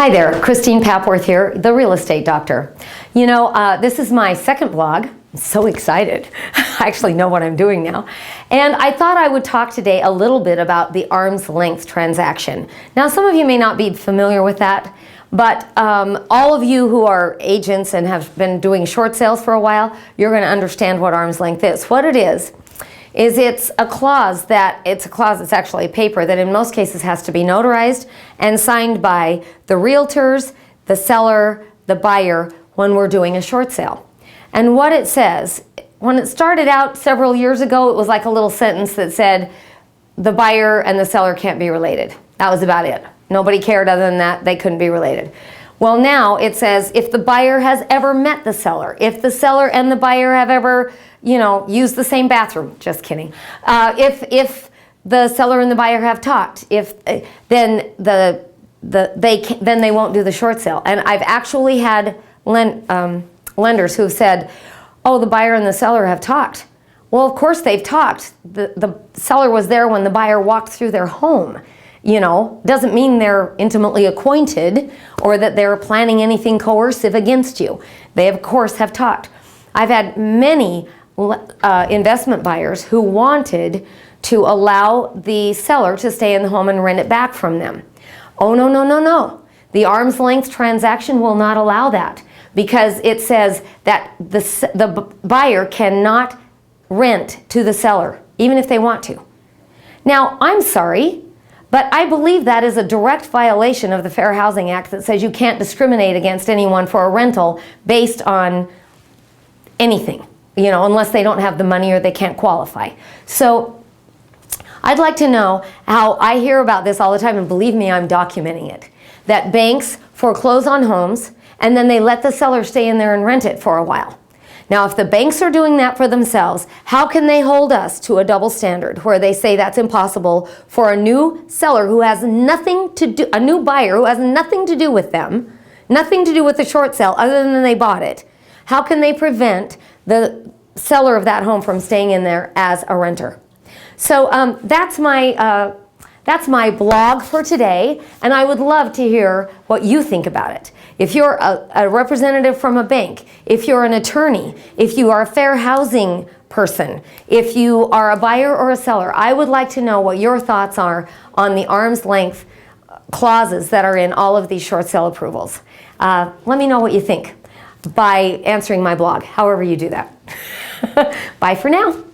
Hi there, Christine Papworth here, the real estate doctor. You know, this is my second blog. I'm so excited. I actually know what I'm doing now. And I thought I would talk today a little bit about the arm's length transaction. Now, some of you may not be familiar with that, but all of you who are agents and have been doing short sales for a while, you're going to understand what arm's length is. What it is it's a clause it's actually a paper that in most cases has to be notarized and signed by the realtors, the seller, the buyer when we're doing a short sale. And what it says, when it started out several years ago, it was like a little sentence that said the buyer and the seller can't be related. That was about it. Nobody cared other than that, they couldn't be related. Well, now it says if the buyer has ever met the seller, if the seller and the buyer have ever, used the same bathroom, just kidding. If the seller and the buyer have talked, then they won't do the short sale. And I've actually had lenders who've said, oh, the buyer and the seller have talked. Well, of course they've talked. The seller was there when the buyer walked through their home. Doesn't mean they're intimately acquainted or that they're planning anything coercive against you. They, of course, have talked. I've had many investment buyers who wanted to allow the seller to stay in the home and rent it back from them. Oh, no, no, no, no. The arm's length transaction will not allow that because it says that the buyer cannot rent to the seller, even if they want to. Now, I'm sorry, but I believe that is a direct violation of the Fair Housing Act that says you can't discriminate against anyone for a rental based on anything, unless they don't have the money or they can't qualify. So I'd like to know how I hear about this all the time, and believe me, I'm documenting it, that banks foreclose on homes and then they let the seller stay in there and rent it for a while. Now, if the banks are doing that for themselves, how can they hold us to a double standard where they say that's impossible for a new seller who has nothing to do, a new buyer who has nothing to do with them, nothing to do with the short sale other than they bought it? How can they prevent the seller of that home from staying in there as a renter? So that's my blog for today, and I would love to hear what you think about it. If you're a representative from a bank, if you're an attorney, if you are a fair housing person, if you are a buyer or a seller, I would like to know what your thoughts are on the arm's length clauses that are in all of these short sale approvals. Let me know what you think by answering my blog, however you do that. Bye for now.